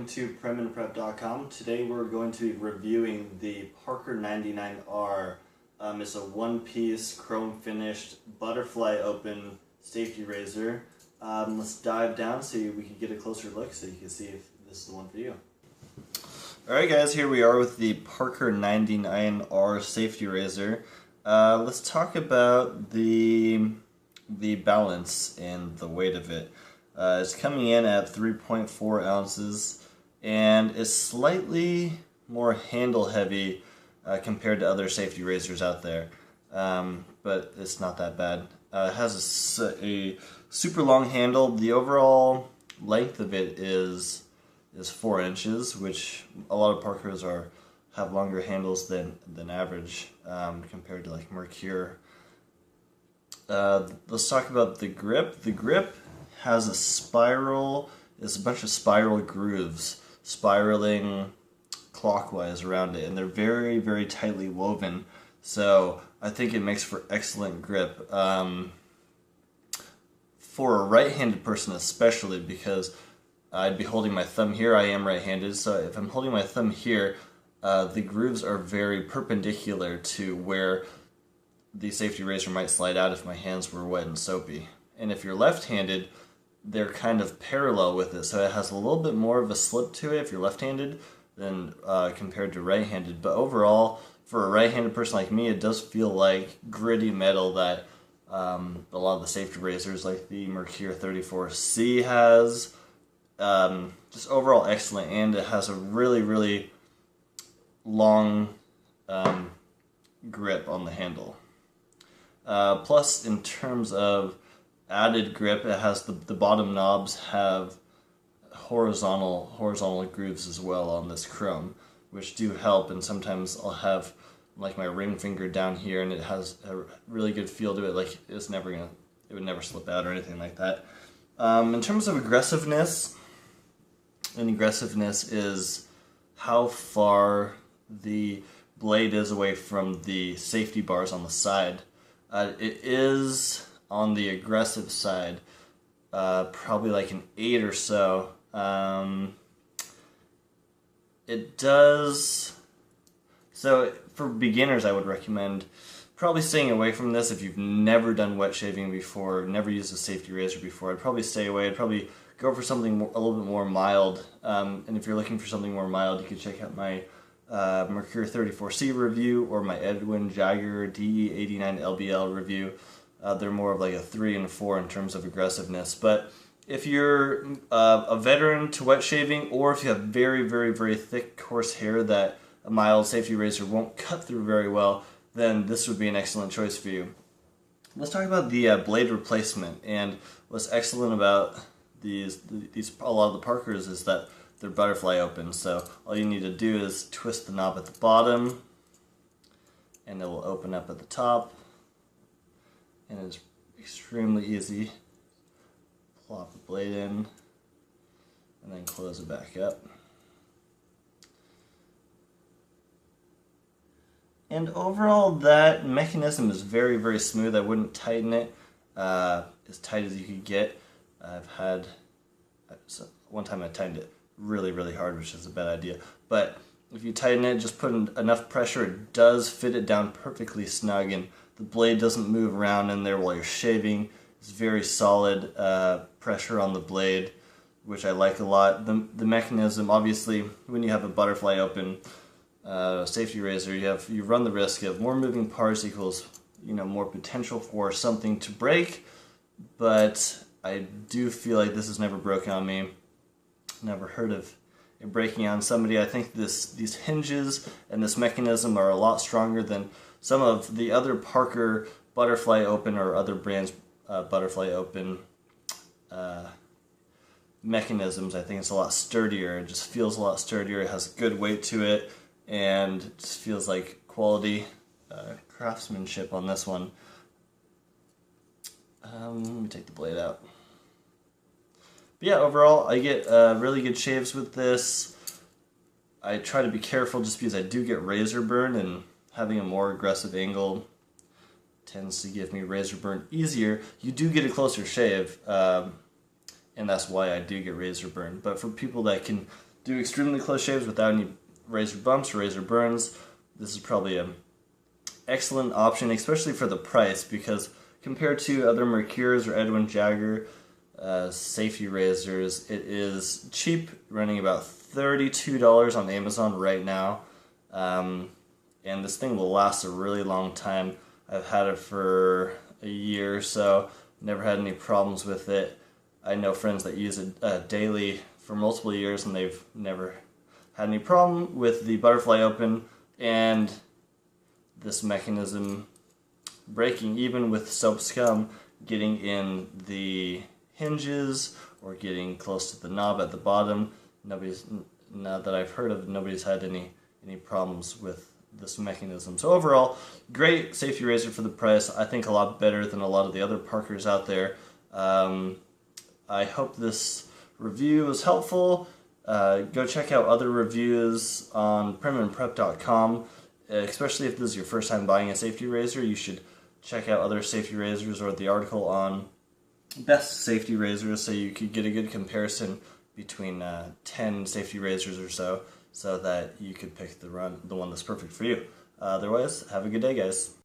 welcome to PrimandPrep.com. Today we're going to be reviewing the Parker 99R. It's a one-piece chrome finished butterfly open safety razor. Let's dive down so we can get a closer look so you can see if this is the one for you. Alright guys, here we are with the Parker 99R safety razor. Let's talk about the balance and the weight of it. It's coming in at 3.4 ounces and is slightly more handle heavy compared to other safety razors out there, but it's not that bad. It has a super long handle. The overall length of it is 4 inches, which a lot of Parkers have longer handles than average compared to like Mercure. Let's talk about the grip. The grip has a spiral, there's a bunch of spiral grooves spiraling clockwise around it, and they're very, very tightly woven, so I think it makes for excellent grip. For a right-handed person especially, because I'd be holding my thumb here. I am right-handed, so if I'm holding my thumb here, the grooves are very perpendicular to where the safety razor might slide out if my hands were wet and soapy. And if you're left-handed, they're kind of parallel with it, so it has a little bit more of a slip to it if you're left-handed than compared to right-handed. But overall, for a right-handed person like me, it does feel like gritty metal that a lot of the safety razors like the Mercure 34C has. Just overall excellent, and it has a really, really long grip on the handle. Plus, in terms of added grip, it has the bottom knobs have horizontal grooves as well on this chrome, which do help. And sometimes I'll have like my ring finger down here, and it has a really good feel to it. Like it would never slip out or anything like that. In terms of aggressiveness, is how far the blade is away from the safety bars on the side. It is on the aggressive side, probably like an 8 or so. It does, so for beginners I would recommend probably staying away from this. If you've never done wet shaving before, never used a safety razor before, I'd probably stay away. I'd probably go for something a little bit more mild, and if you're looking for something more mild, you can check out my Mercure 34C review or my Edwin Jagger DE89 LBL review. They're more of like a 3 and 4 in terms of aggressiveness. But if you're a veteran to wet shaving, or if you have very, very, very thick, coarse hair that a mild safety razor won't cut through very well, then this would be an excellent choice for you. Let's talk about the blade replacement. And what's excellent about these a lot of the Parkers is that they're butterfly open. So all you need to do is twist the knob at the bottom, and it will open up at the top. And it's extremely easy. Plop the blade in and then close it back up. And overall, that mechanism is very, very smooth. I wouldn't tighten it as tight as you could get. One time I tightened it really, really hard, which is a bad idea. But if you tighten it, just put enough pressure, it does fit it down perfectly snug, and the blade doesn't move around in there while you're shaving. It's very solid pressure on the blade, which I like a lot. The mechanism, obviously, when you have a butterfly open safety razor, you run the risk of more moving parts equals more potential for something to break. But I do feel like this has never broken on me. Never heard of it breaking on somebody. I think these hinges and this mechanism are a lot stronger than some of the other Parker butterfly open or other brands butterfly open mechanisms. I think it's a lot sturdier. It just feels a lot sturdier. It has good weight to it, and it just feels like quality craftsmanship on this one. Let me take the blade out. But yeah, overall, I get really good shaves with this. I try to be careful just because I do get razor burn, and having a more aggressive angle tends to give me razor burn easier. You do get a closer shave, and that's why I do get razor burn. But for people that can do extremely close shaves without any razor bumps or razor burns, this is probably an excellent option, especially for the price, because compared to other Mercures or Edwin Jagger safety razors, it is cheap, running about $32 on Amazon right now. And this thing will last a really long time. I've had it for a year or so, never had any problems with it. I know friends that use it daily for multiple years and they've never had any problem with the butterfly open and this mechanism breaking, even with soap scum getting in the hinges or getting close to the knob at the bottom. Not that I've heard of, nobody's had any problems with this mechanism. So overall, great safety razor for the price. I think a lot better than a lot of the other Parkers out there. I hope this review was helpful. Go check out other reviews on PrimandPrep.com. Especially if this is your first time buying a safety razor, you should check out other safety razors or the article on best safety razors so you could get a good comparison between 10 safety razors or so that you could pick the one that's perfect for you. Otherwise, have a good day, guys.